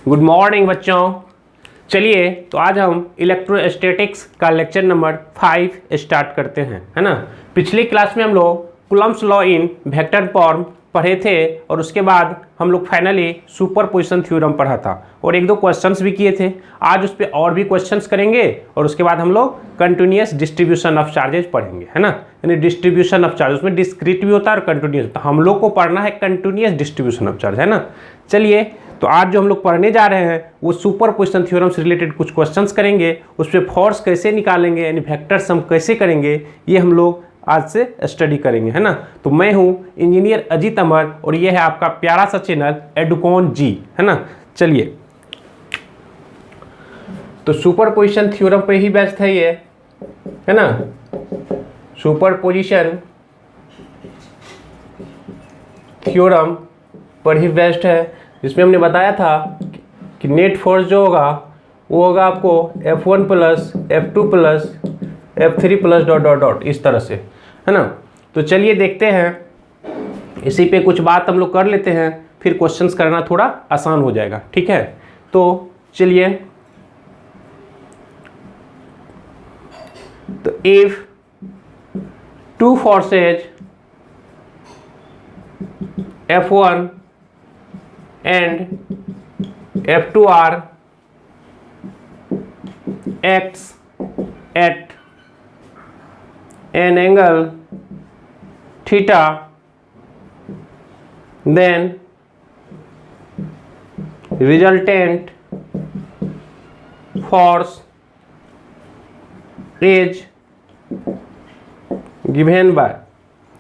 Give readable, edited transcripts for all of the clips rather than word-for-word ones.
Good morning बच्चों। चलिए तो आज हम इलेक्ट्रोस्टैटिक्स का लेक्चर नंबर 5 स्टार्ट करते हैं, है ना। पिछली क्लास में हम लोग Coulomb's law in vector form पढ़े थे और उसके बाद हम लोग फाइनली सुपरपोजिशन थ्योरम पढ़ा था और एक दो क्वेश्चंस भी किए थे। आज उस पर और भी क्वेश्चंस करेंगे और उसके बाद हम लोग कंटिन्यूअस डिस्ट्रीब्यूशन ऑफ चार्जेस पढ़ेंगे, है ना। यानी डिस्ट्रीब्यूशन ऑफ चार्ज, उसमें डिस्क्रीट भी होता है और कंटिन्यूअस। तो हम लोग को पढ़ना है कंटिन्यूअस डिस्ट्रीब्यूशन ऑफ चार्ज, है ना। चलिए तो आज जो हम लोग पढ़ने जा रहे हैं वो सुपरपोजिशन थ्योरम से रिलेटेड कुछ क्वेश्चंस करेंगे। उस पर फोर्स कैसे निकालेंगे यानी वेक्टर सम कैसे करेंगे ये हम लोग आज से स्टडी करेंगे, है ना। तो मैं हूँ इंजीनियर अजीत अमर और ये है आपका प्यारा सा चैनल एडुकॉन जी, है ना। चलिए तो सुपरपोजिशन थ्योरम पे ही बेस्ड है ये, है ना। सुपरपोजिशन थ्योरम पर ही बेस्ड है, जिसमें हमने बताया था कि नेट फोर्स जो होगा वो होगा आपको F1 plus F2 plus F3 plus dot dot dot इस तरह से, है ना। तो चलिए देखते हैं, इसी पे कुछ बात हम लोग कर लेते हैं, फिर क्वेश्चंस करना थोड़ा आसान हो जाएगा, ठीक है। तो चलिए, तो if two forces F1 and F2 are acts at an angle theta, then resultant force is given by।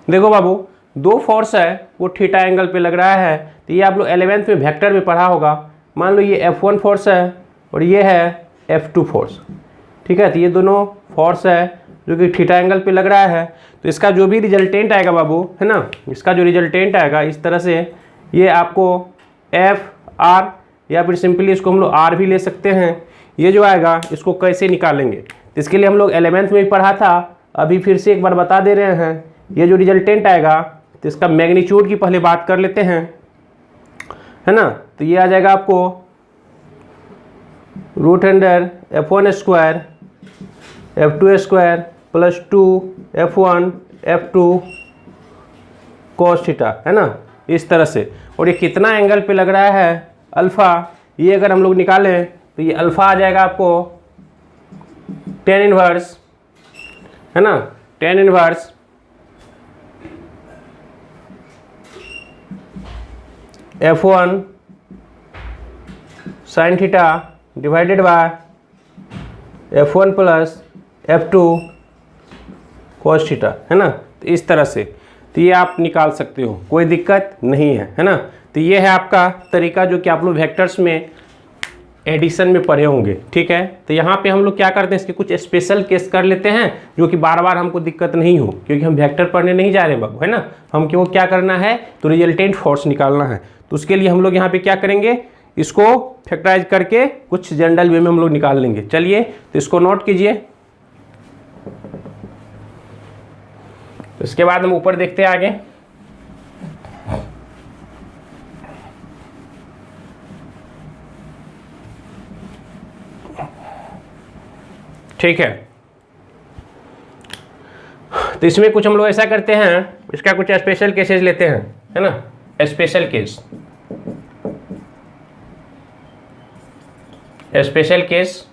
देखो बाबू, दो फोर्स है वो थीटा एंगल पे लग रहा है। तो ये आप लोग 11th में वेक्टर में पढ़ा होगा। मान लो ये F1 फोर्स है और ये है F2 फोर्स, ठीक है। तो ये दोनों फोर्स है जो कि थीटा एंगल पे लग रहा है। तो इसका जो भी रिजल्टेंट आएगा बाबू, है ना, इसका जो रिजल्टेंट आएगा इस तरह से, ये आपको F R या फिर सिंपली इसको हम लोग R भी ले सकते हैं। ये जो आएगा इसको कैसे निकालेंगे तो इसके लिए हम लोग 11th में भी पढ़ा था, अभी फिर से एक बार बता दे रहे हैं। ये जो रिजल्टेंट आएगा तो इसका मैग्नीट्यूड की पहले बात कर लेते हैं, है ना। तो ये आ जाएगा आपको root under F1 square F2 square plus 2 F1 F2 cos theta, है ना, इस तरह से। और ये कितना एंगल पे लग रहा है अल्फ़ा, ये अगर हम लोग निकालें तो ये अल्फ़ा आ जाएगा आपको tan इनवर्स, है ना, tan inverse F1 sine theta divided by F1 plus F2 cos theta, है ना। तो इस तरह से तो ये आप निकाल सकते हो, कोई दिक्कत नहीं है ना। तो ये है आपका तरीका जो कि आप लोग वेक्टर्स में एडिशन में पढ़े होंगे, ठीक है। तो यहाँ पे हम लोग क्या करते हैं, इसके कुछ स्पेशल केस कर लेते हैं जो कि बार बार हमको दिक्कत नहीं हो, क्योंकि हम वेक्टर पढ़ने नहीं जा रहे बाबू, है ना। हम क्यों क्या करना है तो रिजल्टेंट फोर्स निकालना है। तो उसके लिए हम लोग यहाँ पे क्या करेंगे, इसको फैक्टराइज करके कुछ जनरल वे में हम लोग निकाल लेंगे। चलिए तो इसको नोट कीजिए। तो इसके बाद हम ऊपर देखते हैं आगे। ठीक है, तो इसमें कुछ हम लोग ऐसा करते हैं, इसका कुछ स्पेशल केसेस लेते हैं, है ना। स्पेशल केस, स्पेशल केस,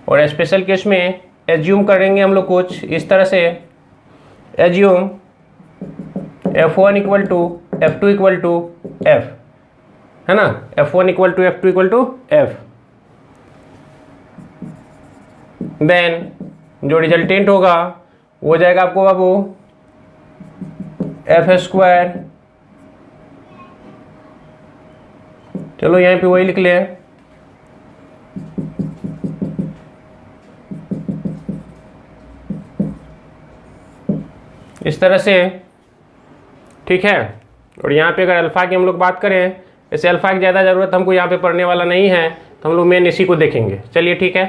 और स्पेशल केस में एज्यूम करेंगे हम लोग कुछ इस तरह से। Assume F1 equal to F2 equal to F, है ना। F1 equal to F2 equal to F। Then जो रिजल्टेंट होगा वो हो जाएगा आपको बाबू F स्क्वायर, चलो यहाँ पे वही लिख ले, इस तरह से, ठीक है। और यहाँ पे अगर अल्फ़ा की हम लोग बात करें, ऐसे अल्फ़ा की ज़्यादा ज़रूरत हमको यहाँ पे पढ़ने वाला नहीं है, तो हम लोग मेन इसी को देखेंगे। चलिए ठीक है,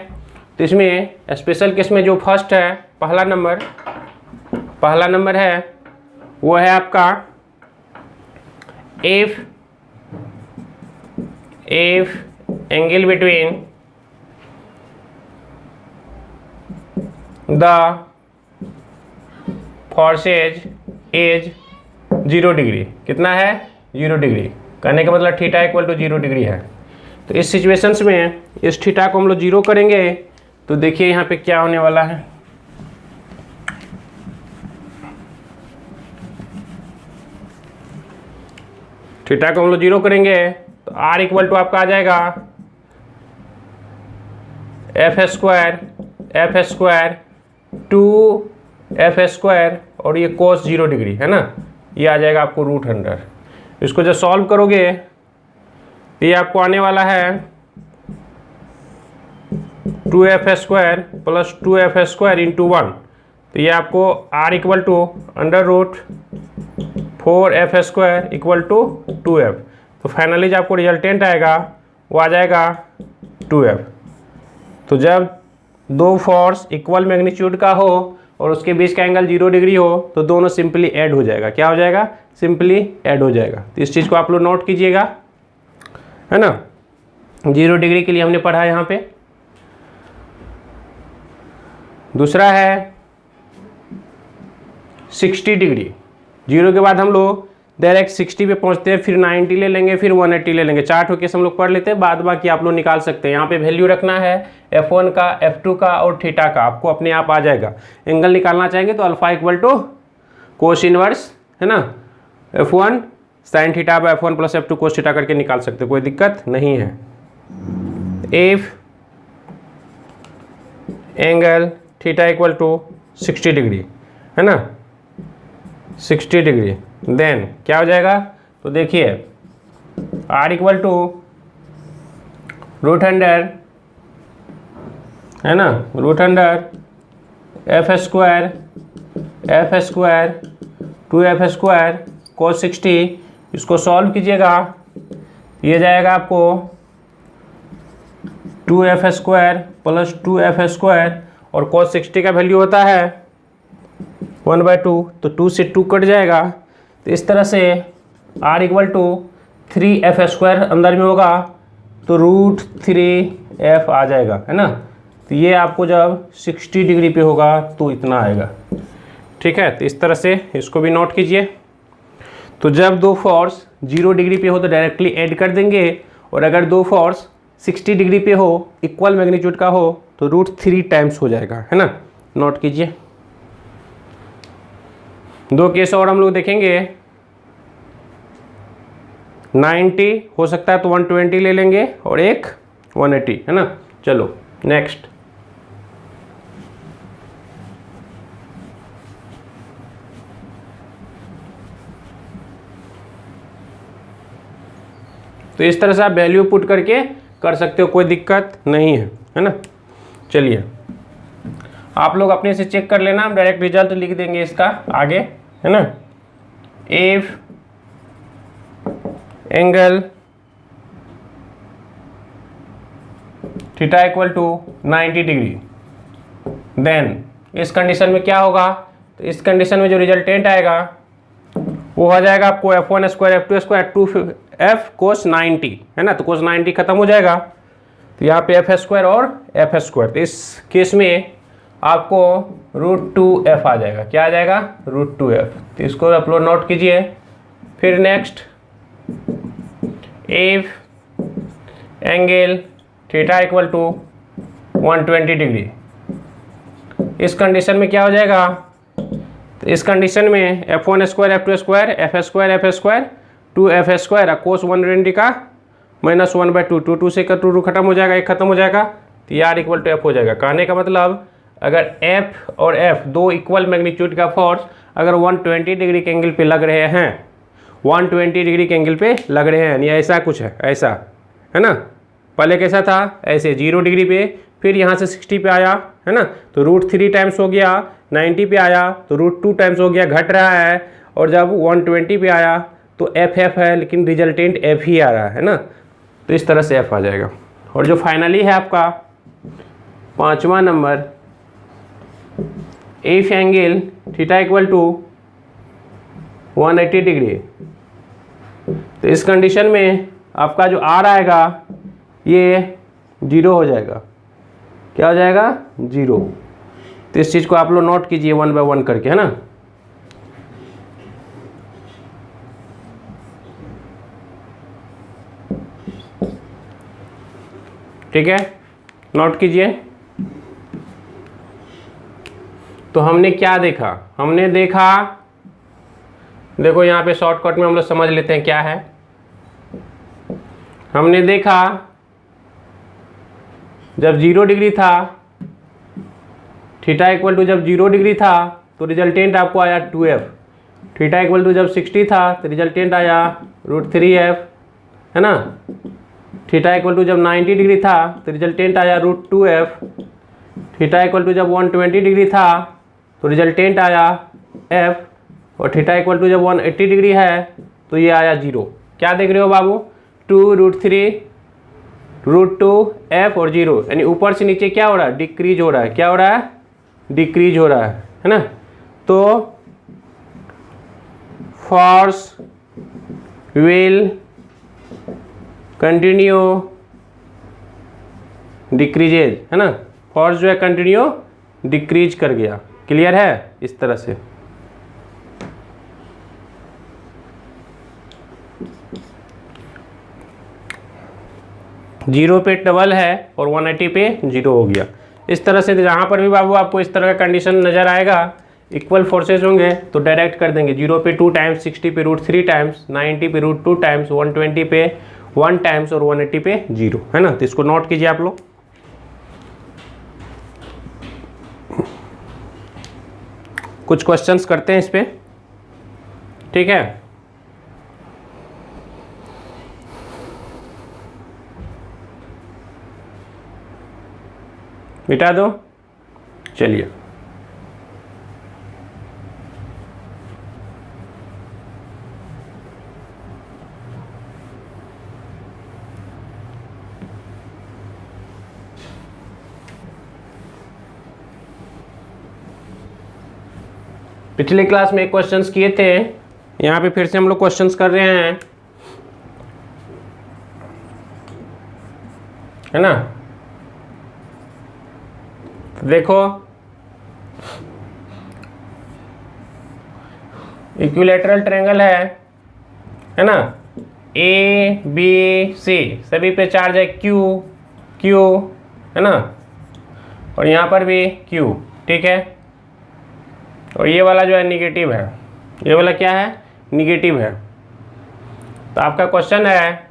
तो इसमें स्पेशल केस में जो फर्स्ट है, पहला नंबर है वो है आपका if angle between the forces is 0 degree. कितना है? 0 डिग्री। कहने का मतलब थीटा इक्वल टू 0 डिग्री है। तो इस सिचुएशंस में इस थीटा को हम लोग 0 करेंगे तो देखिए यहाँ पे क्या होने वाला है। थीटा को हम लोग 0 करेंगे तो r इक्वल टू आपका आ जाएगा एफ स्क्वायर 2f² और ये cos 0 डिग्री है ना, ये आ जाएगा आपको √100। इसको जब सॉल्व करोगे तो ये आपको आने वाला है 2f² प्लस 2f² इंटू 1। तो ये आपको r equal to √4f² equal to 2f। तो फाइनली जो आपको रिजल्टेंट आएगा वो आ जाएगा 2f। तो जब दो फोर्स इक्वल मैग्नीट्यूड का हो और उसके बीच का एंगल 0 डिग्री हो तो दोनों सिंपली ऐड हो जाएगा। क्या हो जाएगा? सिंपली ऐड हो जाएगा। तो इस चीज़ को आप लोग नोट कीजिएगा, है ना। 0 डिग्री के लिए हमने पढ़ा यहाँ पे। दूसरा है 60 डिग्री। 0 के बाद हम लोग डायरेक्ट 60 पे पहुँचते हैं, फिर 90 ले लेंगे, फिर 180 ले लेंगे। 4 केस हम लोग पढ़ लेते हैं, बाद बाकी आप लोग निकाल सकते हैं। यहाँ पे वैल्यू रखना है F1 का, F2 का और थीटा का, आपको अपने आप आ जाएगा। एंगल निकालना चाहेंगे तो alpha equal to cos inverse, है ना, F1 sine theta by F1 plus F2 cos theta करके निकाल सकते हैं, कोई दिक्कत नहीं है। If angle theta equal to 60 degree, है ना, 60 डिग्री, देन क्या हो जाएगा? तो देखिए r इक्वल टू √100, है ना, √100 f² 2f² cos 60। इसको सॉल्व कीजिएगा, ये जाएगा आपको 2f² प्लस 2f² और cos 60 का वैल्यू होता है 1/2, तो 2 से 2 कट जाएगा। तो इस तरह से r इक्वल टू 3f² अंदर में होगा तो √3f आ जाएगा, है ना। तो ये आपको जब 60 डिग्री पे होगा तो इतना आएगा, ठीक है। तो इस तरह से इसको भी नोट कीजिए। तो जब दो फोर्स 0 डिग्री पे हो तो डायरेक्टली ऐड कर देंगे, और अगर दो फोर्स 60 डिग्री पे हो, इक्वल मैग्नीट्यूड का हो, तो √3 टाइम्स हो जाएगा, है ना। नोट कीजिए। 2 केस और हम लोग देखेंगे। 90 हो सकता है तो 120 ले लेंगे और एक 180, है ना। चलो नेक्स्ट। तो इस तरह से आप वैल्यू पुट करके कर सकते हो, कोई दिक्कत नहीं है ना। चलिए आप लोग अपने से चेक कर लेना, हम डायरेक्ट रिजल्ट लिख देंगे इसका आगे, है ना। If angle theta equal to 90 degree, then इस कंडीशन में क्या होगा? तो इस कंडीशन में जो रिजल्टेंट आएगा वो हो जाएगा आपको F1² F2² 2f cos 90, है ना। तो cos 90 खत्म हो जाएगा, तो यहाँ पे f² और f²। तो इस केस में आपको √2f आ जाएगा। क्या आ जाएगा? √2f। तो इसको आप लोग नोट कीजिए। फिर next, if angle theta equal to 120 degree, इस कंडीशन में क्या हो जाएगा? तो इस कंडीशन में F1² F2² f² 2f² cos 120 का -1/2, 2 से 2 खत्म हो जाएगा, 1 खत्म हो जाएगा, तो r इक्वल टू f हो जाएगा। कहने का मतलब अगर f और f दो इक्वल मैग्नीट्यूड का फोर्स अगर 120 डिग्री के एंगल पे लग रहे हैं, 120 डिग्री के एंगल पे लग रहे हैं, यानी ऐसा कुछ है, ऐसा, है ना। पहले कैसा था? ऐसे 0 डिग्री पे, फिर यहाँ से 60 पे आया, है ना, तो √3 टाइम्स हो गया। 90 पे आया तो √2 टाइम्स हो गया, घट रहा है। और जब 120 पे आया तो f है, लेकिन रिजल्टेंट f ही आ रहा है ना। तो इस तरह से f आ जाएगा। और जो फाइनली है आपका 5वां नंबर, if angle theta equal to 180 degree, तो इस कंडीशन में आपका जो आर आएगा ये 0 हो जाएगा। क्या हो जाएगा? 0। तो इस चीज़ को आप लोग नोट कीजिए 1 बाय 1 करके, है ना। ठीक है, नोट कीजिए। तो हमने क्या देखा? हमने देखा, देखो यहाँ पे शॉर्टकट में हम लोग समझ लेते हैं क्या है। हमने देखा जब 0 डिग्री था, थीटा इक्वल टू जब 0 डिग्री था तो रिजल्टेंट आपको आया 2f। थीटा इक्वल टू जब 60 था तो रिजल्टेंट आया √3f, है ना। थीटा इक्वल टू जब 90 डिग्री था तो रिजल्टेंट आया √2f। थीटा इक्वल टू जब 120 डिग्री था तो रिजल्टेंट आया f। और थीटा इक्वल टू जब 180 डिग्री है तो ये आया 0। क्या देख रहे हो बाबू? 2√3 √2f और 0, यानी ऊपर से नीचे क्या हो रहा है? डिक्रीज हो रहा है। क्या हो रहा है? डिक्रीज हो रहा है ना। तो फोर्स विल कंटिन्यू डिक्रीजेज, है ना। फोर्स जो है कंटिन्यू डिक्रीज कर गया। क्लियर है? इस तरह से। जीरो पे डबल है और 180 पे 0 हो गया। इस तरह से जहाँ पर भी बाबू आपको इस तरह का कंडीशन नज़र आएगा, इक्वल फोर्सेज होंगे तो डायरेक्ट कर देंगे। 0 पे 2 टाइम्स, 60 पे √3 टाइम्स, 90 पे √2 टाइम्स, 120 पे 1 टाइम्स और 180 पे 0, है ना। तो इसको नोट कीजिए आप लोग। कुछ क्वेश्चंस करते हैं इस पे, ठीक है। मिटा दो, चलिए। पिछले क्लास में एक क्वेश्चंस किए थे, यहाँ पे फिर से हम लोग क्वेश्चंस कर रहे हैं, है ना। देखो, इक्विलैटरल ट्रायंगल है ना। ए बी सी सभी पे चार्ज है क्यू, है ना। और यहाँ पर भी क्यू, ठीक है। और ये वाला जो है निगेटिव है, ये वाला क्या है? निगेटिव है। तो आपका क्वेश्चन है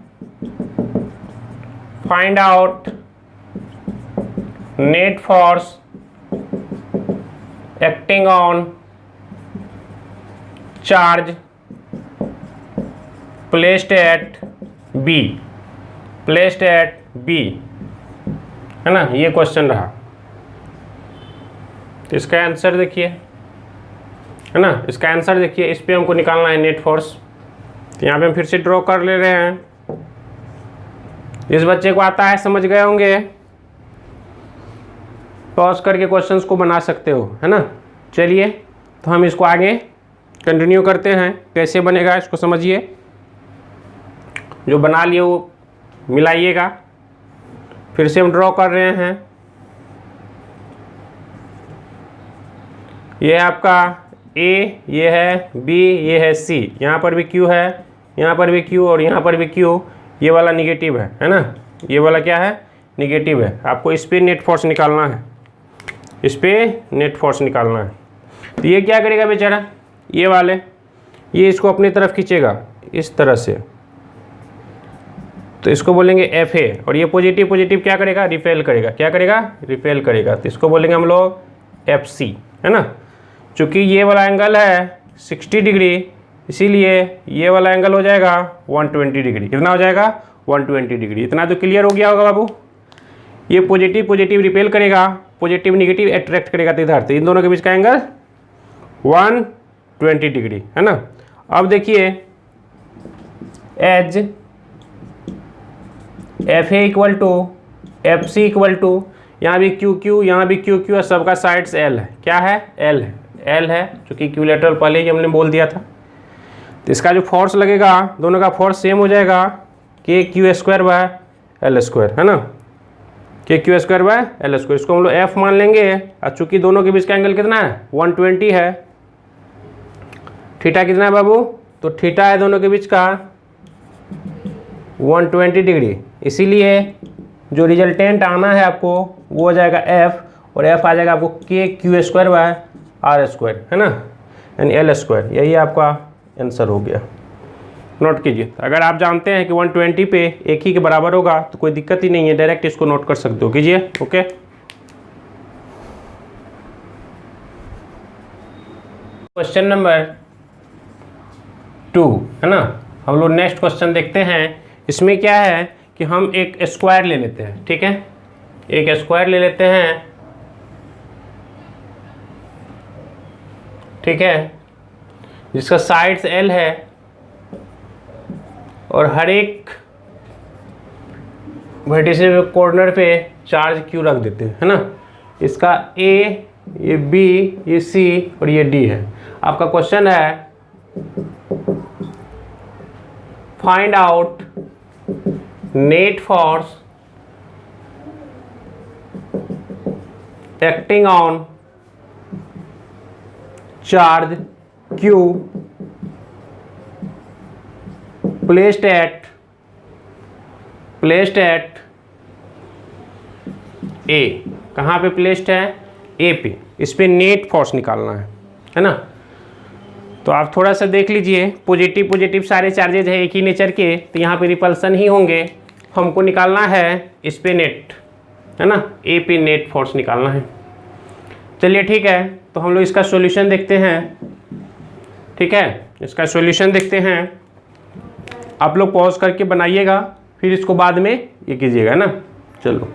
find out net force acting on charge placed at B, है ना। ये क्वेश्चन रहा। तो इसका आंसर देखिए, है ना। इसका आंसर देखिए, इस पे हमको निकालना है नेट फोर्स। तो यहाँ पे हम फिर से ड्रॉ कर ले रहे हैं। इस बच्चे को आता है, समझ गए होंगे, पॉज करके क्वेश्चंस को बना सकते हो, है ना। चलिए, तो हम इसको आगे कंटिन्यू करते हैं। कैसे बनेगा इसको समझिए, जो बना लिए वो मिलाइएगा। फिर से हम ड्रॉ कर रहे हैं। ये है आपका ए, ये है बी, ये है सी। यहाँ पर भी क्यू है, यहाँ पर भी क्यू और यहाँ पर भी क्यू। ये वाला निगेटिव है ना। ये वाला क्या है? निगेटिव है। आपको इस पे नेट फोर्स निकालना है, इस पे नेट फोर्स निकालना है। तो ये क्या करेगा बेचारा? ये वाले, ये इसको अपनी तरफ खींचेगा इस तरह से, तो इसको बोलेंगे एफ ए। और ये पॉजिटिव क्या करेगा? रिपेल करेगा। क्या करेगा? रिपेल करेगा। तो इसको बोलेंगे हम लोग एफ सी, है ना। चूँकि ये वाला एंगल है 60 डिग्री, इसीलिए ये वाला एंगल हो जाएगा 120 डिग्री। कितना हो जाएगा? 120 डिग्री। इतना तो क्लियर हो गया होगा बाबू। ये पॉजिटिव रिपेल करेगा, पॉजिटिव निगेटिव अट्रैक्ट करेगा तो इधर। तो इन दोनों के बीच का एंगल 120 डिग्री, है ना। अब देखिए, as F A equal to F C equal to, यहाँ भी क्यू, यहाँ भी क्यू है, सबका साइड्स एल है। क्या है? एल है, चूँकि इक्विलैटरल पहले ही हमने बोल दिया था। तो इसका जो फोर्स लगेगा, दोनों का फोर्स सेम हो जाएगा। के Q square by L square, है ना, के Q square by L square. इसको हम लोग एफ मान लेंगे। और चूंकि दोनों के बीच का एंगल कितना है 120 है, थीटा कितना है बाबू, तो थीटा है दोनों के बीच का 120 डिग्री। इसीलिए जो रिजल्टेंट आना है आपको वो हो जाएगा एफ, और एफ आ जाएगा आपको K Q square by R square, है ना, यानी एल स्क्वायर। यही आपका आंसर हो गया। नोट कीजिए, अगर आप जानते हैं कि 120 पे एक ही के बराबर होगा तो कोई दिक्कत ही नहीं है, डायरेक्ट इसको नोट कर सकते हो। कीजिए, ओके। क्वेश्चन नंबर 2, है ना, हम लोग नेक्स्ट क्वेश्चन देखते हैं। इसमें क्या है कि हम एक स्क्वायर ले लेते हैं, ठीक है, एक स्क्वायर ले लेते हैं, ठीक है, जिसका साइड्स एल है और हर एक वर्टिसेस कॉर्नर पे चार्ज क्यू रख देते हैं, है ना। इसका ए, ये बी, ये सी और ये डी है। आपका क्वेश्चन है find out net force acting on charge Q placed at A। कहाँ पे प्लेस्ड है, ए पे। इस पे नेट फोर्स निकालना है ना। तो आप थोड़ा सा देख लीजिए, पॉजिटिव पॉजिटिव सारे चार्जेज है एक ही नेचर के, तो यहाँ पे रिपल्सन ही होंगे। हमको निकालना है इस पे नेट, है ना, ए पे नेट फोर्स निकालना है। चलिए ठीक है, तो हम लोग इसका सॉल्यूशन देखते हैं, ठीक है, इसका सॉल्यूशन देखते हैं। आप लोग पॉज करके बनाइएगा, फिर इसको बाद में ये कीजिएगा ना। चलो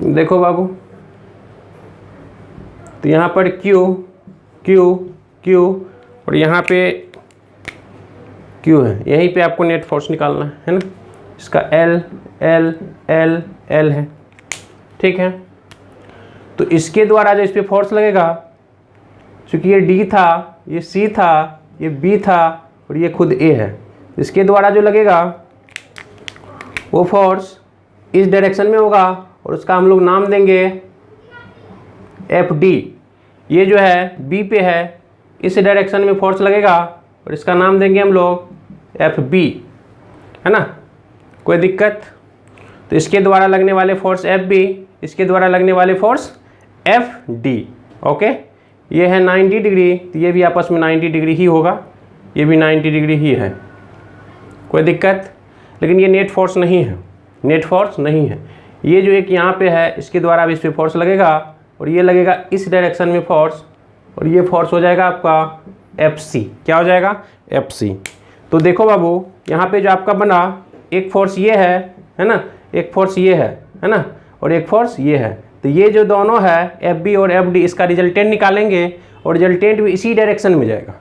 देखो बाबू, तो यहाँ पर Q Q Q और यहाँ पे Q है, यहीं पे आपको नेट फोर्स निकालना है ना। इसका L L L L है, ठीक है। तो इसके द्वारा जो इस पे फोर्स लगेगा, चूँकि ये D था, ये C था, ये B था और ये खुद A है, इसके द्वारा जो लगेगा वो फोर्स इस डायरेक्शन में होगा और उसका हम लोग नाम देंगे FD। ये जो है B पे है, इस डायरेक्शन में फोर्स लगेगा और इसका नाम देंगे हम लोग FB, है ना, कोई दिक्कत। तो इसके द्वारा लगने वाले फोर्स FB, इसके द्वारा लगने वाले फोर्स FD, ओके। ये है 90 डिग्री, तो ये भी आपस में 90 डिग्री ही होगा, ये भी 90 डिग्री ही है, कोई दिक्कत। लेकिन ये नेट फोर्स नहीं है, नेट फोर्स नहीं है। ये जो एक यहाँ पे है, इसके द्वारा अब इस पे फोर्स लगेगा और ये लगेगा इस डायरेक्शन में फोर्स, और ये फोर्स हो जाएगा आपका FC। क्या हो जाएगा, FC। तो देखो बाबू, यहाँ पे जो आपका बना, एक फोर्स ये है ना, एक फोर्स ये है ना, और एक फोर्स ये है। तो ये जो दोनों है FB और FD, इसका रिजल्टेंट निकालेंगे और रिजल्टेंट भी इसी डायरेक्शन में जाएगा,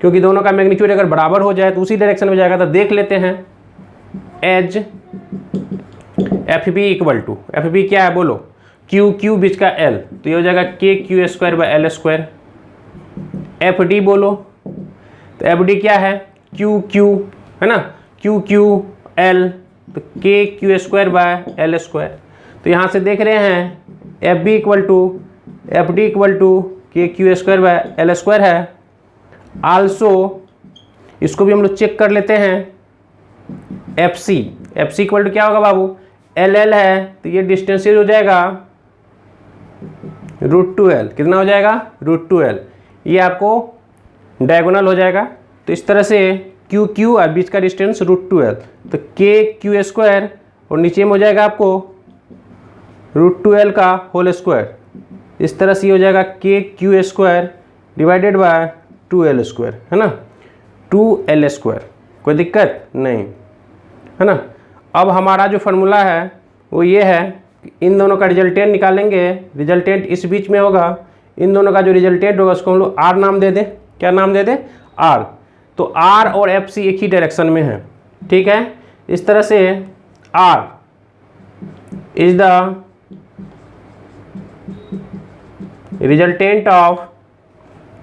क्योंकि दोनों का मैग्नीट्यूड अगर बराबर हो जाए तो उसी डायरेक्शन में जाएगा। तो देख लेते हैं, as FB equal to, FB क्या है बोलो, Q बीच का L, तो ये हो जाएगा के Q square by L square. FD बोलो, तो FD क्या है, Q है ना, Q L, तो K Q square by L square. तो यहाँ से देख रहे हैं FB equal to FD equal to K Q square by L square है। आल्सो इसको भी हम लोग चेक कर लेते हैं, FC इक्वल टू क्या होगा बाबू, LL है, तो ये डिस्टेंस हो जाएगा √2L। कितना हो जाएगा, √2L। ये आपको डायगोनल हो जाएगा। तो इस तरह से Q और बीच का डिस्टेंस √2L, तो के क्यू स्क्वायर और नीचे में हो जाएगा आपको √2L का होल स्क्वायर। इस तरह से हो जाएगा के Q square divided by 2L square, है ना, 2L स्क्वायर। कोई दिक्कत नहीं, है ना। अब हमारा जो फार्मूला है वो ये है कि इन दोनों का रिजल्टेंट निकालेंगे, रिजल्टेंट इस बीच में होगा, इन दोनों का जो रिजल्टेंट होगा उसको हम लोग R नाम दे दें। क्या नाम दे दें, R। तो R और FC एक ही डायरेक्शन में है, ठीक है। इस तरह से R is the resultant of,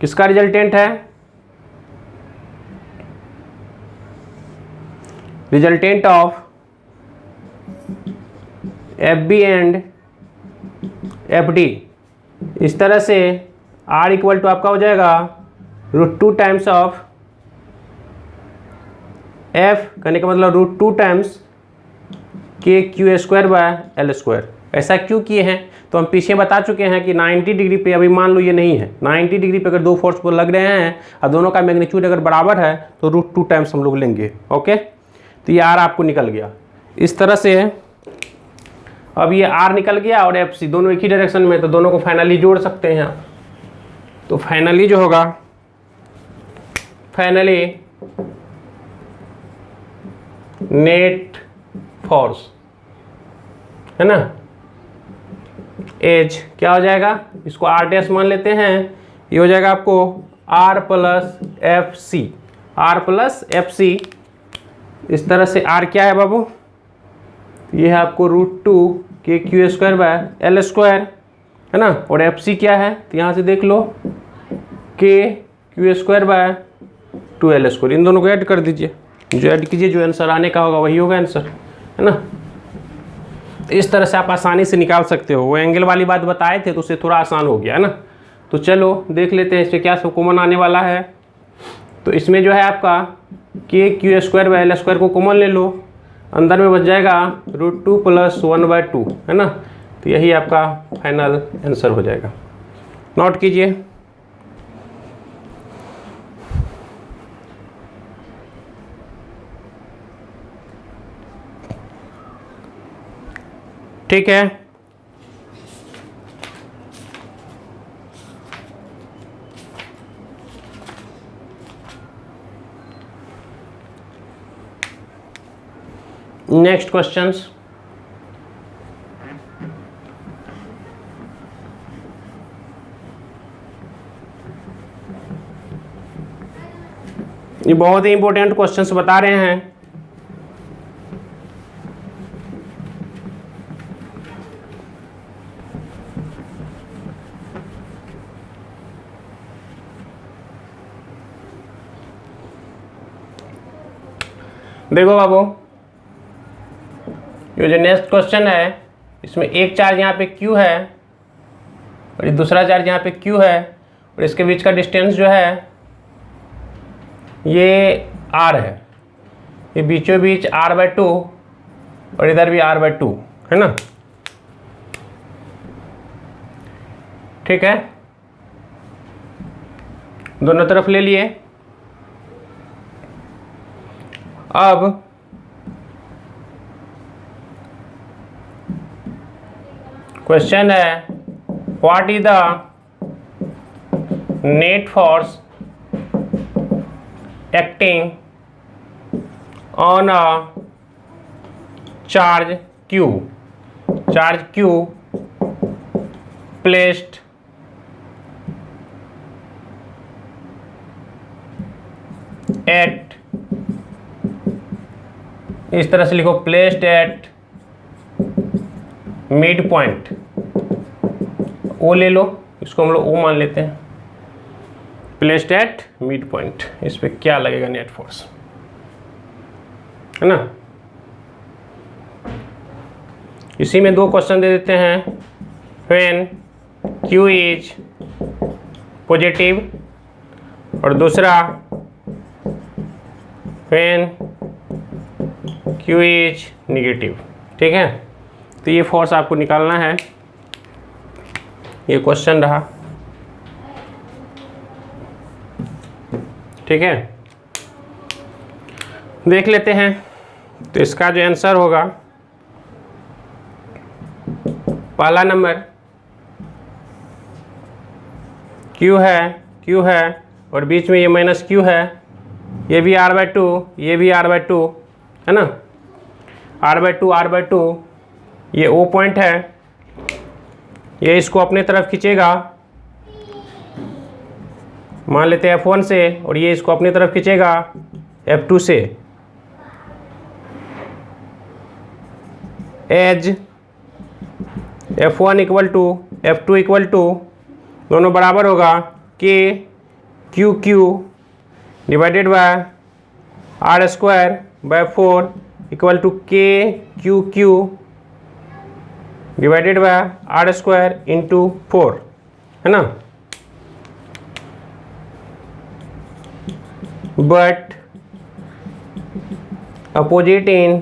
किसका रिजल्टेंट है, resultant of F B and F D. इस तरह से R इक्वल टू आपका हो जाएगा √2 टाइम्स ऑफ F करने का मतलब √2 टाइम्स KQ²/L²। ऐसा क्यों किए हैं तो हम पीछे बता चुके हैं कि 90 डिग्री पे, अभी मान लो ये नहीं है, 90 डिग्री पे अगर दो फोर्स को लग रहे हैं और दोनों का मैग्नीट्यूड अगर बराबर है तो √2 टाइम्स हम लोग लेंगे। ओके, तो ये R आपको निकल गया इस तरह से। अब ये R निकल गया और FC दोनों एक ही डायरेक्शन में, तो दोनों को फाइनली जोड़ सकते हैं। तो फाइनली जो होगा, फाइनली नेट फोर्स है ना, एज क्या हो जाएगा, इसको R डैश मान लेते हैं, ये हो जाएगा आपको R plus F C, R plus F C. इस तरह से R क्या है बाबू, ये है आपको √2 KQ²/L² है ना, और एफ सी क्या है तो यहाँ से देख लो KQ²/2L²। इन दोनों को ऐड कर दीजिए, जो ऐड कीजिए जो आंसर आने का होगा वही होगा आंसर, है ना। इस तरह से आप आसानी से निकाल सकते हो। वो एंगल वाली बात बताए थे तो उससे थोड़ा आसान हो गया है ना। तो चलो देख लेते हैं इससे क्या सब कॉमन आने वाला है। तो इसमें जो है आपका KQ²/L² को कॉमन ले लो, अंदर में बच जाएगा √2 + 1/2 है ना। तो यही आपका फाइनल आंसर हो जाएगा। नोट कीजिए। ठीक है, नेक्स्ट क्वेश्चंस। ये बहुत ही इंपॉर्टेंट क्वेश्चंस बता रहे हैं। देखो बाबू, ये जो नेक्स्ट क्वेश्चन है इसमें एक चार्ज यहाँ पे Q है और ये दूसरा चार्ज यहाँ पे Q है, और इसके बीच का डिस्टेंस जो है ये R है। ये बीचों बीच R/2 और इधर भी R/2 है ना। ठीक है, दोनों तरफ ले लिए। अब क्वेश्चन है, what is the net force acting on a charge Q, charge Q placed eight, इस तरह से लिखो, प्लेस्ड एट मिड पॉइंट। ओ ले लो, इसको हम लोग ओ मान लेते हैं। प्लेस्ड एट मिड पॉइंट, इस पे क्या लगेगा, नेट फोर्स है ना। इसी में दो क्वेश्चन दे देते हैं। व्हेन Q इज पॉजिटिव और दूसरा व्हेन Q इज निगेटिव। ठीक है, तो ये फोर्स आपको निकालना है, ये क्वेश्चन रहा। ठीक है, देख लेते हैं। तो इसका जो आंसर होगा, पहला नंबर Q है और बीच में ये -Q है, ये भी R/2, ये भी R/2 है ना। R/2 ये O पॉइंट है, ये इसको अपने तरफ खींचेगा, मान लेते हैं F1 से, और ये इसको अपनी तरफ खींचेगा F2 से। एज F1 = F2 = दोनों बराबर होगा KQ divided by R²/4 equal to K Q Q divided by R square into 4, है ना। But opposite in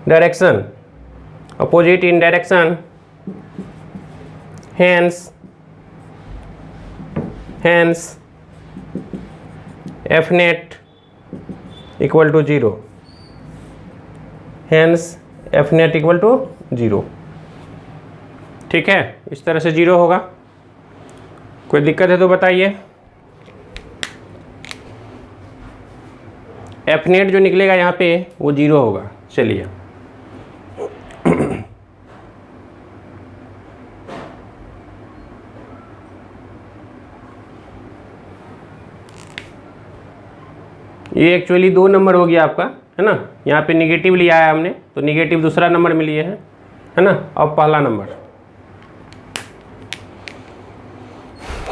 direction, hence f net equal to 0, ठीक है। इस तरह से 0 होगा। कोई दिक्कत है तो बताइए। एफ नेट जो निकलेगा यहाँ पे वो 0 होगा। चलिए ये एक्चुअली 2 नंबर हो गया आपका, है ना। यहाँ पे निगेटिव लिया है हमने, तो निगेटिव दूसरा नंबर में लिए हैं, है ना। अब पहला नंबर,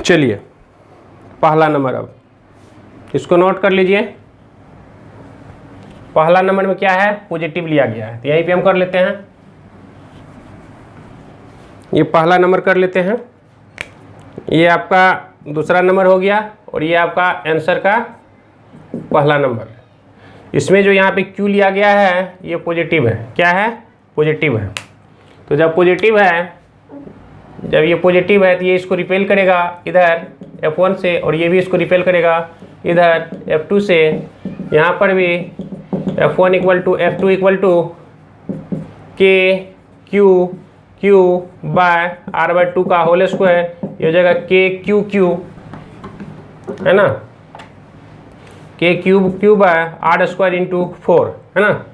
चलिए पहला नंबर, अब इसको नोट कर लीजिए। पहला नंबर में क्या है, पॉजिटिव लिया गया है, तो यहीं पे हम कर लेते हैं। ये पहला नंबर कर लेते हैं, ये आपका दूसरा नंबर हो गया, और ये आपका आंसर का पहला नंबर। इसमें जो यहाँ पे क्यू लिया गया है ये पॉजिटिव है। क्या है, पॉजिटिव है। तो जब पॉजिटिव है, जब ये पॉजिटिव है तो ये इसको रिपेल करेगा इधर F1 से, और ये भी इसको रिपेल करेगा इधर F2 से। यहाँ पर भी F1 equal to F2 equal to K Q Q by R by 2 का होल स्क्वायर, ये हो जाएगा के क्यू क्यू, है ना, K cube Q by R square into 4, है ना।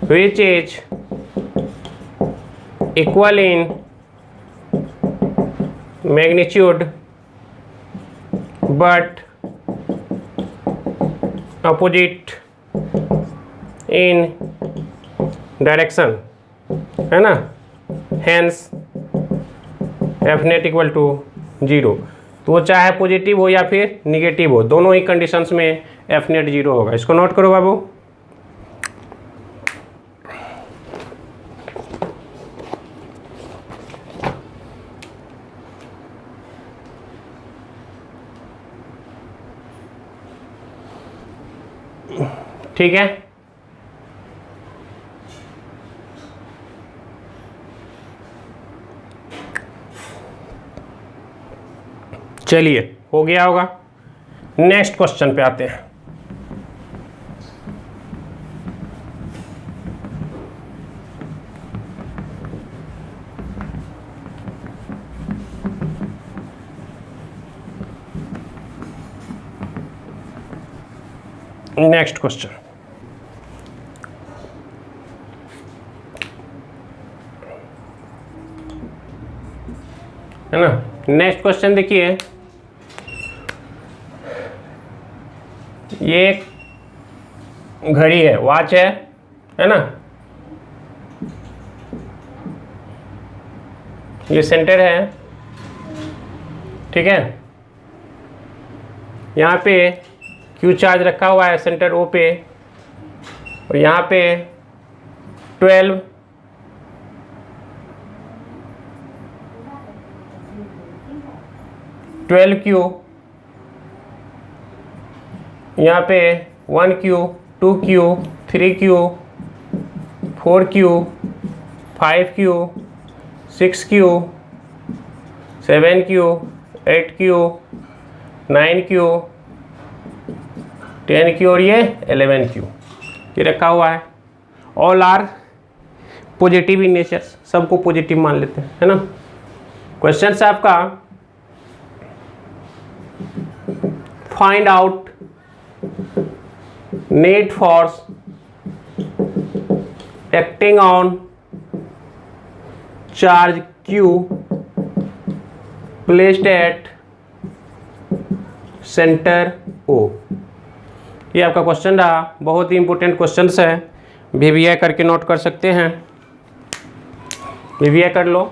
Which is equal in magnitude but opposite in direction, है ना। Hence F net equal to 0। तो वो चाहे पॉजिटिव हो या फिर निगेटिव हो, दोनों ही कंडीशंस में एफ नेट 0 होगा। इसको नोट करो बाबू। ठीक है, चलिए हो गया होगा। नेक्स्ट क्वेश्चन पे आते हैं। नेक्स्ट क्वेश्चन, है ना। नेक्स्ट क्वेश्चन देखिए, ये एक घड़ी है, वॉच है ना। ये सेंटर है, ठीक है। यहाँ पे क्यू चार्ज रखा हुआ है सेंटर ओ पे, और यहाँ पे 12 क्यू, यहाँ पे 1 Q, 2 Q, 3 Q, 4 Q, 5 Q, 6 Q, 7 Q, 8 Q, 9 Q, 10 Q और ये 11 क्यू, ये रखा हुआ है। All are positive in nature, सबको पॉजिटिव मान लेते हैं, है ना। क्वेश्चन है आपका, find out net force acting on charge Q placed at centre O। ये आपका क्वेश्चन रहा, बहुत ही इंपॉर्टेंट क्वेश्चन है। VVI करके नोट कर सकते हैं, VVI कर लो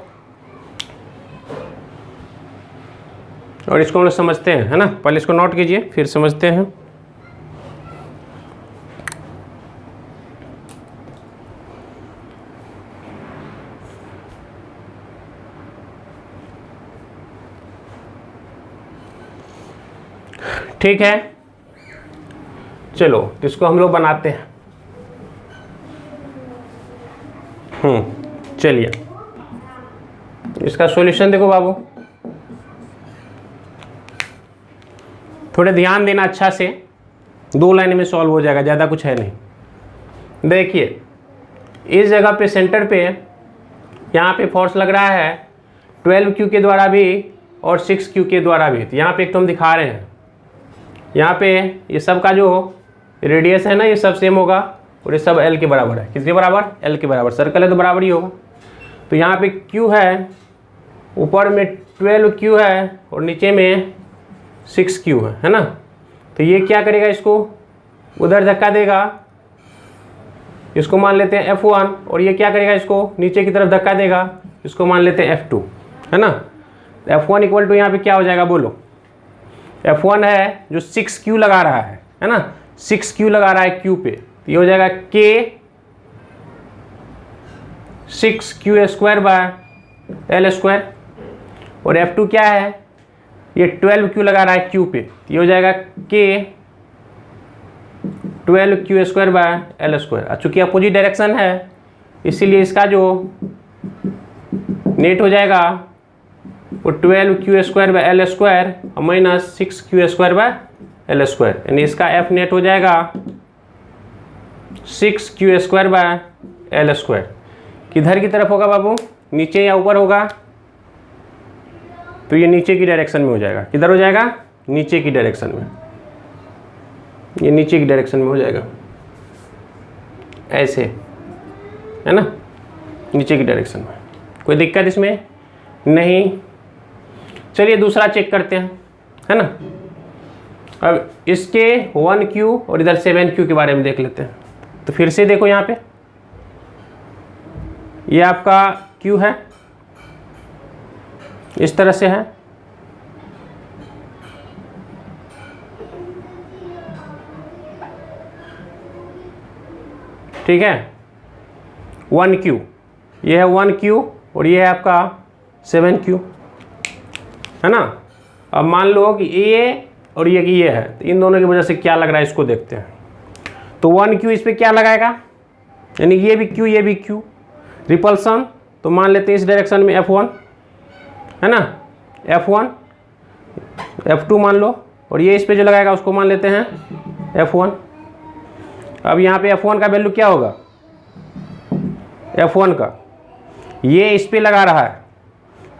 और इसको हम लोग समझते हैं, है ना। पहले इसको नोट कीजिए फिर समझते हैं। ठीक है, चलो तो इसको हम लोग बनाते हैं। चलिए इसका सॉल्यूशन देखो बाबू, थोड़े ध्यान देना अच्छा से, 2 लाइन में सॉल्व हो जाएगा, ज़्यादा कुछ है नहीं। देखिए इस जगह पे सेंटर पे यहाँ पे फोर्स लग रहा है 12Q के द्वारा भी और 6Q के द्वारा भी। तो यहाँ पे एक तो हम दिखा रहे हैं, यहाँ पे ये सब का जो रेडियस है ना ये सब सेम होगा और ये सब L के बराबर है। किसके बराबर? L के बराबर। सर्कल है तो बराबर ही होगा। तो यहाँ पे Q है, ऊपर में 12Q है और नीचे में 6Q है ना। तो ये क्या करेगा, इसको उधर धक्का देगा, इसको मान लेते हैं F1, और ये क्या करेगा, इसको नीचे की तरफ धक्का देगा, इसको मान लेते हैं F2, है ना। F1 इक्वल टू यहाँ पे क्या हो जाएगा बोलो, F1 है जो 6Q लगा रहा है ना, 6Q लगा रहा है Q पे, तो ये हो जाएगा K 6Q square by L square. और F2 क्या है, ये 12Q लगा रहा है Q पे, तो ये हो जाएगा K 12Q square by L square. चूँकि अपोजिट डायरेक्शन है इसीलिए इसका जो नेट हो जाएगा वो 12Q square by L square minus 6Q square by L square, यानी इसका F नेट हो जाएगा 6Q square by L square. किधर की तरफ होगा बाबू, नीचे या ऊपर होगा? तो ये नीचे की डायरेक्शन में हो जाएगा। किधर हो जाएगा? नीचे की डायरेक्शन में, ये नीचे की डायरेक्शन में हो जाएगा, ऐसे, है ना, नीचे की डायरेक्शन में। कोई दिक्कत इसमें नहीं। चलिए दूसरा चेक करते हैं, है ना। अब इसके 1Q और इधर 7Q के बारे में देख लेते हैं। तो फिर से देखो यहाँ पे ये आपका Q है, इस तरह से है, ठीक है। 1Q, ये है 1Q और ये है आपका 7Q, है ना। अब मान लो कि ये और ये है, तो इन दोनों की वजह से क्या लग रहा है इसको देखते हैं। तो 1Q इस पे क्या लगाएगा, यानी ये भी Q ये भी Q, रिपल्सन, तो मान लेते हैं इस डायरेक्शन में F1, है ना, F1, F2 मान लो, और ये इस पे जो लगाएगा उसको मान लेते हैं F1। अब यहाँ पे F1 का वैल्यू क्या होगा, F1 का ये इस पे लगा रहा है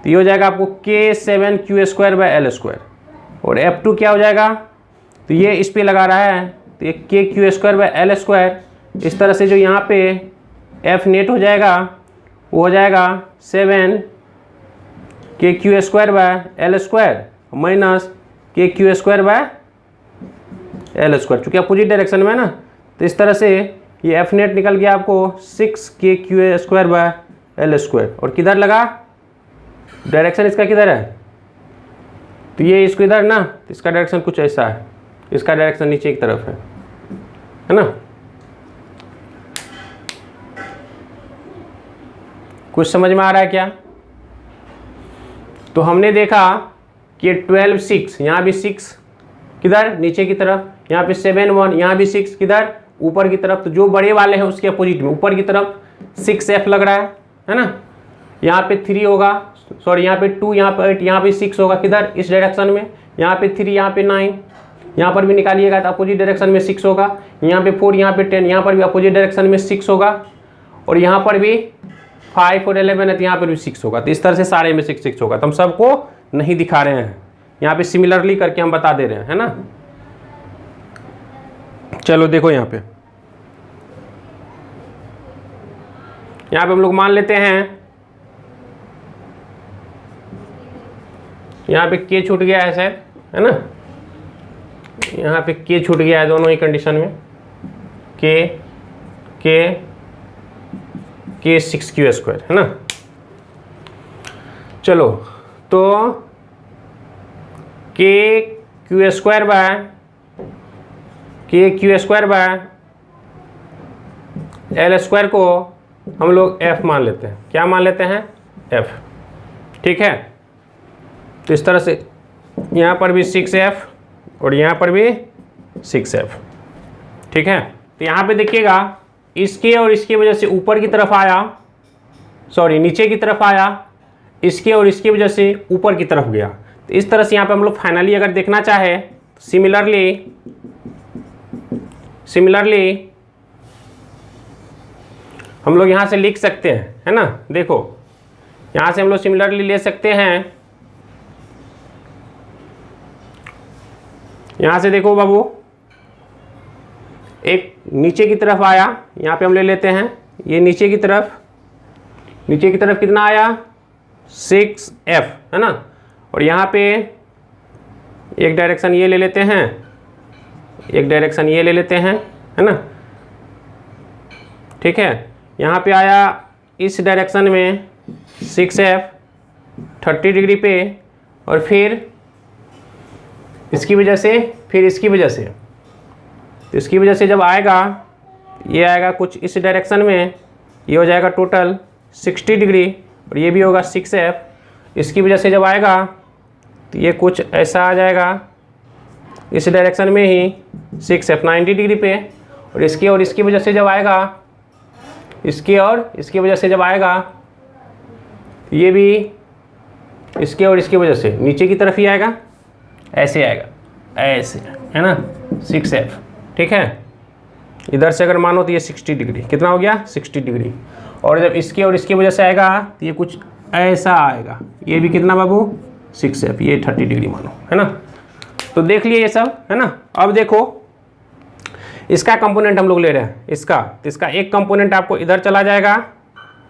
तो ये हो जाएगा आपको K 7Q square by L square. और F2 क्या हो जाएगा, तो ये इस पे लगा रहा है तो ये KQ square by L square. इस तरह से जो यहाँ पे F नेट हो जाएगा वो हो जाएगा 7KQ square by L square minus KQ square by L square. चूँकि अपोजिट डायरेक्शन में है ना, तो इस तरह से ये F नेट निकल गया आपको 6KQ square by L square. और किधर लगा, डायरेक्शन इसका किधर है, तो ये इसको इधर ना, तो इसका डायरेक्शन कुछ ऐसा है, इसका डायरेक्शन नीचे की तरफ है ना। कुछ समझ में आ रहा है क्या? तो हमने देखा कि 12 6, यहाँ भी 6 किधर, नीचे की तरफ, यहाँ पे 7 1, यहाँ भी 6 किधर, ऊपर की तरफ। तो जो बड़े वाले हैं उसके अपोजिट में ऊपर की तरफ 6F लग रहा है ना। यहाँ पे 3 होगा, सॉरी यहाँ पे 2, यहाँ पे 8, यहाँ पे 6 होगा, किधर, इस डायरेक्शन में। यहाँ पे 3, यहाँ पे 9, यहाँ पर भी निकालिएगा तो अपोजिट डायरेक्शन में 6 होगा। यहाँ पे 4, यहाँ पे 10, यहाँ पर भी अपोजिट डायरेक्शन में 6 होगा। और यहाँ पर भी 5 और 11 है तो यहाँ पर भी 6 होगा। तो इस तरह से सारे में 6 6 होगा। तो हम सबको नहीं दिखा रहे हैं, यहाँ पे सिमिलरली करके हम बता दे रहे हैं, है ना। चलो देखो यहाँ पे हम लोग मान लेते हैं, यहाँ पे K छूट गया है शायद, है ना, यहाँ पे K छूट गया है दोनों ही कंडीशन में, K 6Q स्क्वायर, है ना। चलो तो KQ square by L square को हम लोग F मान लेते हैं। क्या मान लेते हैं, F, ठीक है। तो इस तरह से यहाँ पर भी 6F और यहाँ पर भी 6F। ठीक है, तो यहाँ पे देखिएगा इसके और इसकी वजह से ऊपर की तरफ आया, सॉरी नीचे की तरफ आया, इसके और इसकी वजह से ऊपर की तरफ गया। तो इस तरह से यहाँ पे हम लोग फाइनली अगर देखना चाहे सिमिलरली हम लोग यहाँ से लिख सकते हैं, है ना। देखो यहाँ से हम लोग सिमिलरली ले सकते हैं, यहाँ से देखो बाबू एक नीचे की तरफ आया, यहाँ पे हम ले लेते हैं ये नीचे की तरफ कितना आया 6F, है ना। और यहाँ पे एक डायरेक्शन ये ले लेते हैं, एक डायरेक्शन ये ले लेते हैं, है ना। ठीक है, यहाँ पे आया इस डायरेक्शन में 6F 30 डिग्री पे, और फिर इसकी वजह से, फिर इसकी वजह से, तो इसकी वजह से जब आएगा ये आएगा कुछ इस डायरेक्शन में, ये हो जाएगा टोटल 60 डिग्री, और ये भी होगा 6F। इसकी वजह से जब आएगा तो ये कुछ ऐसा आ जाएगा इस डायरेक्शन में ही 6F 90 डिग्री पे, और इसकी वजह से जब आएगा, इसकी और इसकी वजह से जब आएगा ये भी इसके और इसकी वजह से नीचे की तरफ ही आएगा, ऐसे आएगा, ऐसे, है ना 6F। ठीक है, इधर से अगर मानो तो ये 60 डिग्री, कितना हो गया 60 डिग्री, और जब इसके और इसकी वजह से आएगा तो ये कुछ ऐसा आएगा, ये भी कितना बाबू 6F, ये 30 डिग्री मानो, है ना। तो देख लिए ये सब, है ना। अब देखो इसका कंपोनेंट हम लोग ले रहे हैं, इसका, तो इसका एक कंपोनेंट आपको इधर चला जाएगा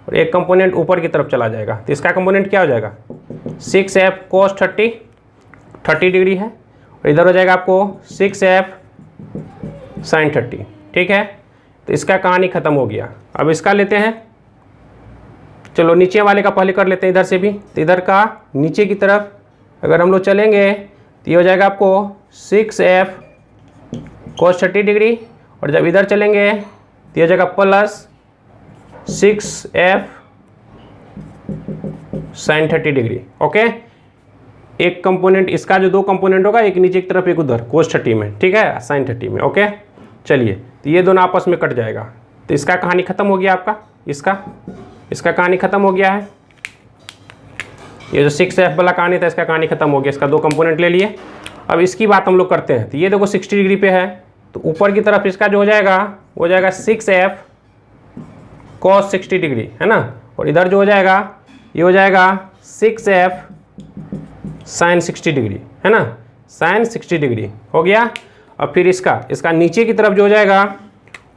और एक कंपोनेंट ऊपर की तरफ चला जाएगा। तो इसका कंपोनेंट क्या हो जाएगा 6F cos 30 डिग्री है, और इधर हो जाएगा आपको 6F sin 30। ठीक है, तो इसका कहानी ख़त्म हो गया। अब इसका लेते हैं, चलो नीचे वाले का पहले कर लेते हैं इधर से भी। तो इधर का नीचे की तरफ अगर हम लोग चलेंगे तो ये हो जाएगा आपको 6F cos 30 डिग्री, और जब इधर चलेंगे तो ये हो जाएगा plus 6F sin 30 degree. Okay, एक कंपोनेंट इसका जो दो कंपोनेंट होगा, एक नीचे की तरफ एक उधर cos 30 में, ठीक है, sin 30 में। ओके, चलिए, तो ये दोनों आपस में कट जाएगा, तो इसका कहानी ख़त्म हो गया आपका, इसका कहानी ख़त्म हो गया है। ये जो 6F वाला कहानी था इसका कहानी ख़त्म हो गया, इसका दो कंपोनेंट ले लिए। अब इसकी बात हम लोग करते हैं। तो ये देखो 60 डिग्री पे है, तो ऊपर की तरफ इसका जो हो जाएगा वो हो जाएगा 6F cos 60 डिग्री, है ना। और इधर जो हो जाएगा ये हो जाएगा 6F sin 60 डिग्री, है ना, sin 60 डिग्री हो गया। अब फिर इसका नीचे की तरफ जो हो जाएगा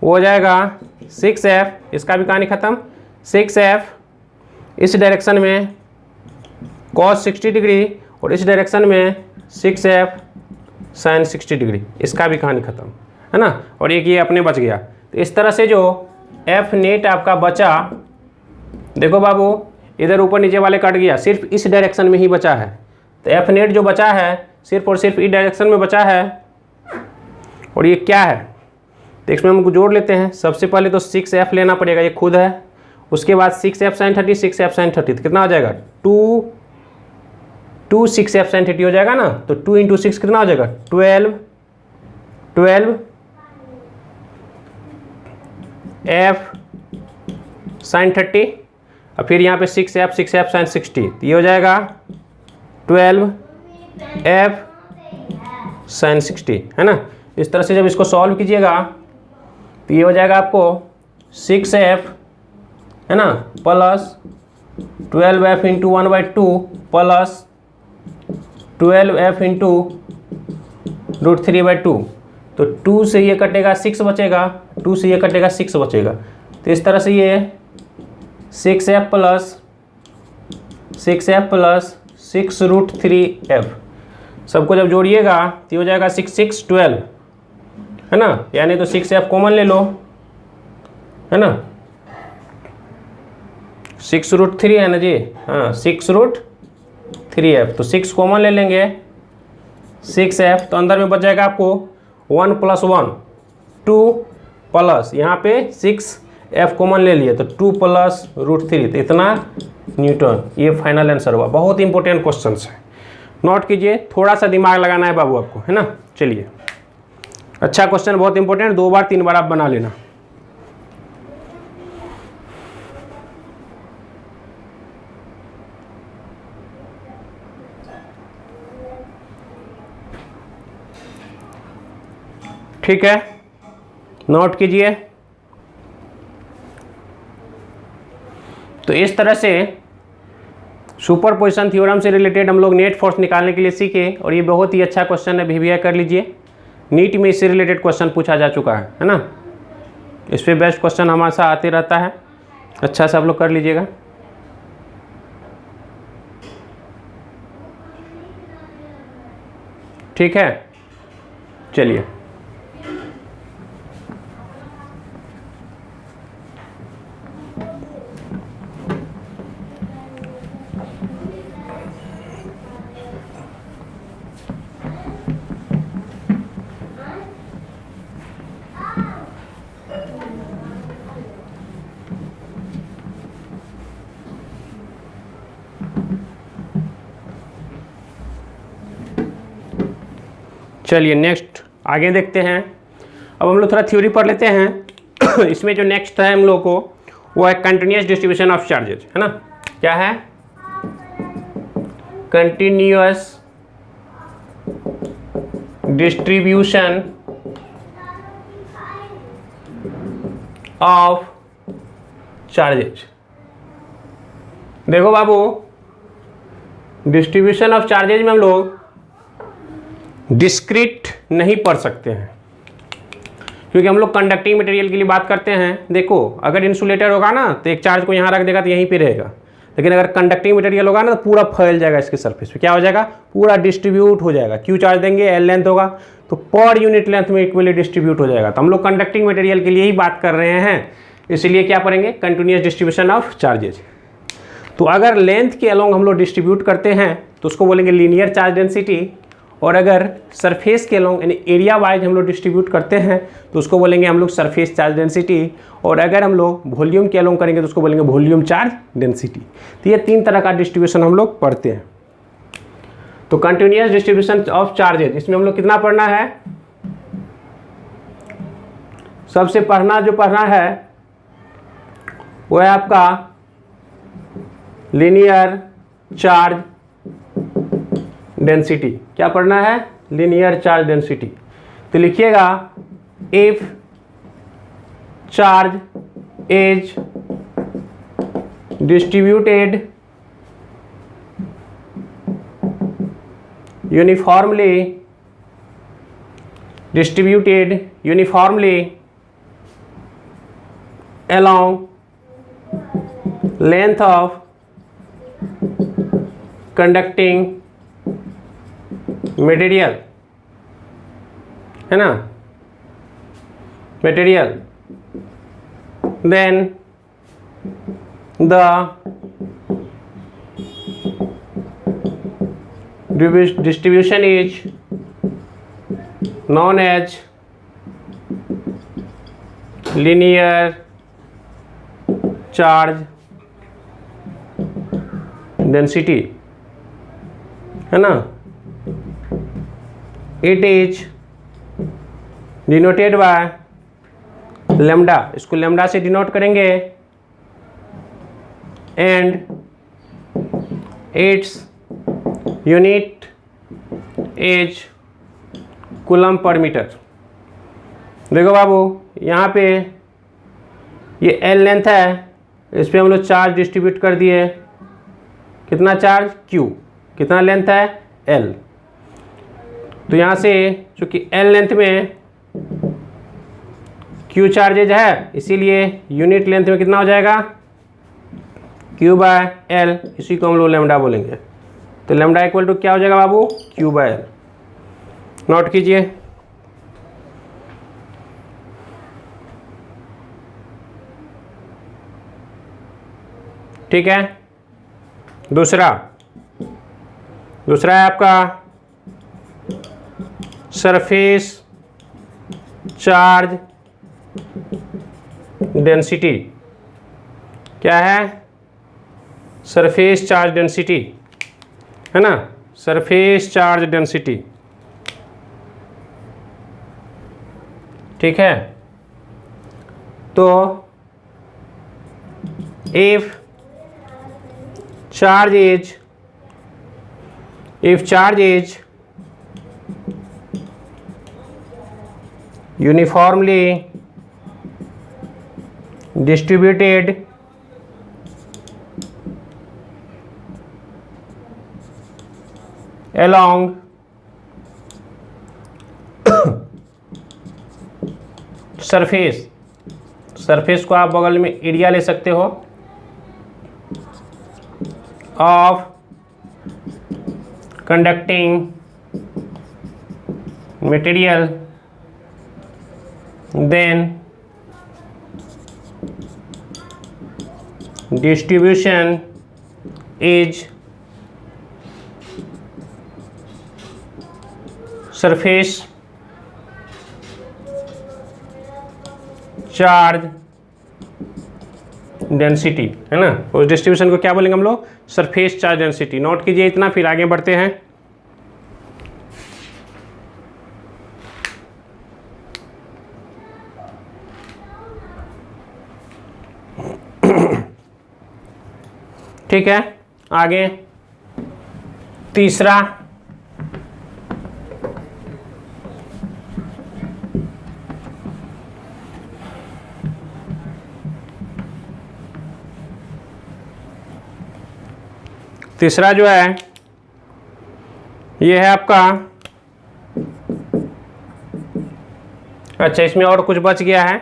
वो हो जाएगा 6F, इसका भी कहानी ख़त्म, 6F इस डायरेक्शन में cos 60 डिग्री, और इस डायरेक्शन में 6F sin 60 डिग्री, इसका भी कहानी ख़त्म, है ना। और एक ये अपने बच गया। तो इस तरह से जो F नेट आपका बचा, देखो बाबू इधर ऊपर नीचे वाले कट गया, सिर्फ इस डायरेक्शन में ही बचा है। तो F नेट जो बचा है सिर्फ और सिर्फ इस डायरेक्शन में बचा है, और ये क्या है तो इसमें हम जोड़ लेते हैं। सबसे पहले तो 6F लेना पड़ेगा, ये खुद है। उसके बाद 6F sin 30, 6F sin 30 कितना हो जाएगा 2 6F sin 30 हो जाएगा ना। तो 2 × 6 कितना हो जाएगा 12 F sin 30, और फिर यहाँ पे 6F sin 60, तो ये हो जाएगा 12 F sin 60, है ना। इस तरह से जब इसको सॉल्व कीजिएगा तो ये हो जाएगा आपको 6F, है ना, प्लस 12F × 1/2 प्लस 12F × √3/2। तो 2 से ये कटेगा 6 बचेगा, 2 से ये कटेगा 6 बचेगा। तो इस तरह से ये 6F प्लस 6√3F सबको जब जोड़िएगा तो हो जाएगा 6×6 = 12, है ना। यानी तो 6F कॉमन ले लो, है ना, 6√3 है ना जी, हाँ 6√3F, तो 6 कॉमन ले लेंगे 6F, तो अंदर में बच जाएगा आपको 1 + 1 2 प्लस यहाँ पे 6F कॉमन ले लिए तो 2 + √3, तो इतना न्यूटन। ये फाइनल आंसर हुआ। बहुत इंपॉर्टेंट क्वेश्चन है, नोट कीजिए, थोड़ा सा दिमाग लगाना है बाबू आपको, है ना। चलिए, अच्छा क्वेश्चन, बहुत इंपॉर्टेंट, 2 बार 3 बार आप बना लेना। ठीक है, नोट कीजिए। तो इस तरह से सुपरपोजिशन थ्योरम से रिलेटेड हम लोग नेट फोर्स निकालने के लिए सीखे, और ये बहुत ही अच्छा क्वेश्चन है, भी कर लीजिए। नीट में इससे रिलेटेड क्वेश्चन पूछा जा चुका है ना। इस पे बेस्ट क्वेश्चन हमारे साथ आते रहता है, अच्छा से आप लोग कर लीजिएगा। ठीक है, चलिए। चलिए नेक्स्ट आगे देखते हैं। अब हम लोग थोड़ा थ्योरी पढ़ लेते हैं। इसमें जो नेक्स्ट है हम लोग को, वो है कंटिन्यूअस डिस्ट्रीब्यूशन ऑफ चार्जेज, है ना। क्या है? Continuous distribution of charges. देखो बाबू, डिस्ट्रीब्यूशन ऑफ चार्जेज में हम लोग डिस्क्रीट नहीं पढ़ सकते हैं, क्योंकि हम लोग कंडक्टिंग मटेरियल के लिए बात करते हैं। देखो, अगर इंसुलेटर होगा ना तो एक चार्ज को यहाँ रख देगा तो यहीं पे रहेगा, लेकिन अगर कंडक्टिंग मटेरियल होगा ना तो पूरा फैल जाएगा इसके सरफेस पे। क्या हो जाएगा? पूरा डिस्ट्रीब्यूट हो जाएगा। क्यू चार्ज देंगे, एल लेंथ होगा, तो पर यूनिट लेंथ में इक्वली डिस्ट्रीब्यूट हो जाएगा। तो हम लोग कंडक्टिंग मटेरियल के लिए ही बात कर रहे हैं, इसलिए क्या पढ़ेंगे? Continuous distribution of charges. तो अगर लेंथ के अलोंग हम लोग डिस्ट्रीब्यूट करते हैं तो उसको बोलेंगे लीनियर चार्ज डेंसिटी, और अगर सरफेस के अलोंग यानी एरिया वाइज हम लोग डिस्ट्रीब्यूट करते हैं तो उसको बोलेंगे हम लोग सरफेस चार्ज डेंसिटी, और अगर हम लोग वॉल्यूम के अलोंग करेंगे तो उसको बोलेंगे वॉल्यूम चार्ज डेंसिटी। तो ये 3 तरह का डिस्ट्रीब्यूशन हम लोग पढ़ते हैं। तो कंटिन्यूअस डिस्ट्रीब्यूशन ऑफ चार्जेज, इसमें हम लोग कितना पढ़ना है? सबसे पढ़ना है वो है आपका लीनियर चार्ज डेंसिटी। क्या पढ़ना है? Linear charge density. तो लिखिएगा, if charge is distributed uniformly along length of conducting material, है ना, material, then the distribution is known as linear charge density, है ना। It is denoted by lambda, इसको लैम्डा से डिनोट करेंगे, and its unit is coulomb per metre. देखो बाबू, यहाँ पे ये एल लेंथ है, इस पर हम लोग चार्ज डिस्ट्रीब्यूट कर दिए। कितना चार्ज? क्यू। कितना लेंथ है? एल। तो यहाँ से चूँकि एल लेंथ में क्यू चार्जेज है, इसीलिए यूनिट लेंथ में कितना हो जाएगा? Q by L. इसी को हम लोग लैम्डा बोलेंगे। तो लैम्डा इक्वल टू क्या हो जाएगा बाबू? Q by L. नोट कीजिए। ठीक है। दूसरा है आपका सरफेस चार्ज डेंसिटी। क्या है? सरफेस चार्ज डेंसिटी, है ना। Surface charge density. ठीक है, तो if charge is uniformly distributed along surface को आप बगल में एरिया ले सकते हो of conducting material, then distribution is surface charge density, है ना। उस डिस्ट्रीब्यूशन को क्या बोलेंगे हम लोग? Surface charge density. नोट कीजिए इतना, फिर आगे बढ़ते हैं। ठीक है, आगे तीसरा, जो है ये है आपका, अच्छा इसमें और कुछ बच गया है।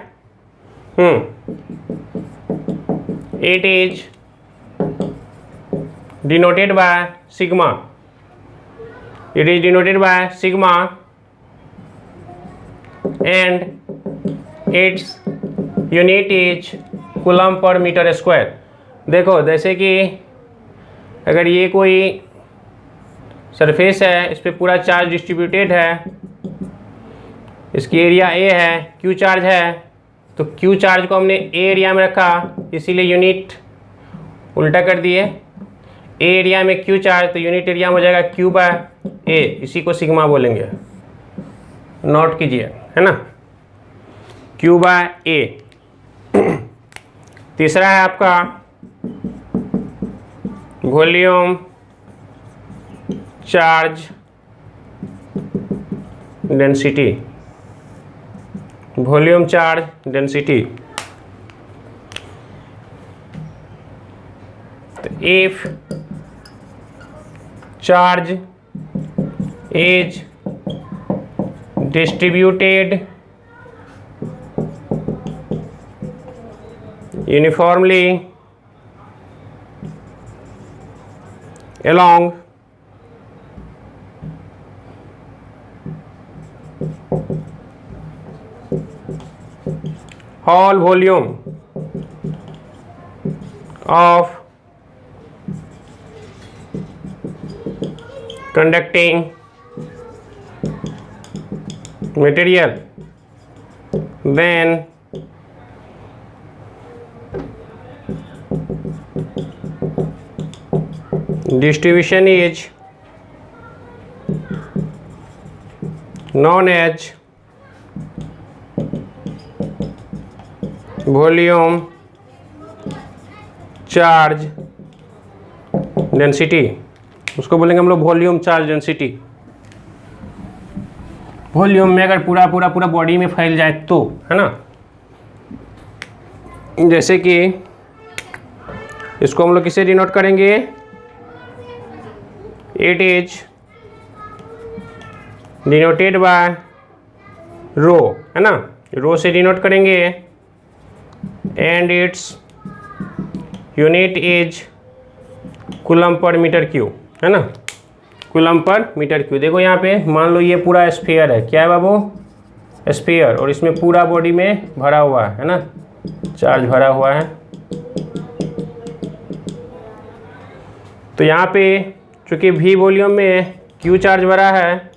It is denoted by sigma, it is denoted by sigma and its unit is coulomb per metre square. देखो जैसे कि अगर ये कोई सरफेस है, इस पर पूरा चार्ज डिस्ट्रीब्यूटेड है, इसकी एरिया ए है, क्यू चार्ज है, तो क्यू चार्ज को हमने ए एरिया में रखा, इसीलिए यूनिट उल्टा कर दिए। ए एरिया में क्यू चार्ज, तो यूनिट एरिया में हो जाएगा क्यू बाय ए, इसी को सिग्मा बोलेंगे। नोट कीजिए, है ना, क्यू बाय ए। तीसरा है आपका volume charge density, volume charge density. तो if charge is distributed uniformly along whole volume of conducting material, then distribution is known as volume charge density. उसको बोलेंगे हम लोग वॉल्यूम चार्ज डेंसिटी। वॉल्यूम में अगर पूरा बॉडी में फैल जाए तो, है ना। जैसे कि इसको हम लोग किसे डिनोट करेंगे? It is denoted by rho, है ना, रो से डिनोट करेंगे, and its unit is coulomb per metre cube, है ना, कूलम पर मीटर क्यू। देखो यहाँ पे मान लो ये पूरा स्फीयर है, क्या है बाबू? स्फीयर, और इसमें पूरा बॉडी में भरा हुआ है ना, चार्ज भरा हुआ है। तो यहाँ पे चूँकि V वॉल्यूम में Q चार्ज भरा है,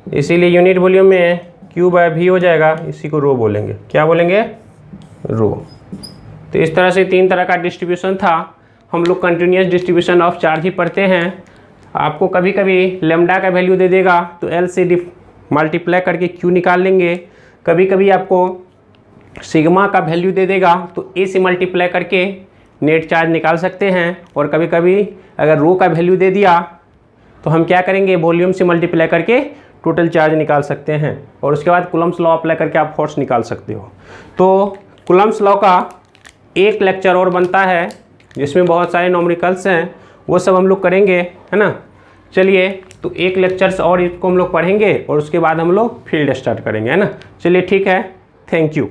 इसीलिए यूनिट वॉल्यूम में Q बाय V हो जाएगा, इसी को रो बोलेंगे। क्या बोलेंगे? रो। तो इस तरह से तीन तरह का डिस्ट्रीब्यूशन था। हम लोग कंटिन्यूस डिस्ट्रीब्यूशन ऑफ चार्ज ही पढ़ते हैं। आपको कभी कभी लेमडा का वैल्यू दे देगा तो एल से मल्टीप्लाई करके क्यू निकाल लेंगे। कभी कभी आपको सिग्मा का वैल्यू दे देगा तो ए से मल्टीप्लाई करके नेट चार्ज निकाल सकते हैं। और कभी कभी अगर रो का वैल्यू दे दिया तो हम क्या करेंगे, वॉल्यूम से मल्टीप्लाई करके टोटल चार्ज निकाल सकते हैं। और उसके बाद कूलम्ब्स लॉ अप्लाई करके आप फोर्स निकाल सकते हो। तो कूलम्ब्स लॉ का एक लेक्चर और बनता है जिसमें बहुत सारे न्यूमेरिकल्स हैं, वो सब हम लोग करेंगे, है ना। चलिए, तो एक लेक्चर्स और इसको हम लोग पढ़ेंगे और उसके बाद हम लोग फील्ड स्टार्ट करेंगे, है ना। चलिए ठीक है, थैंक यू।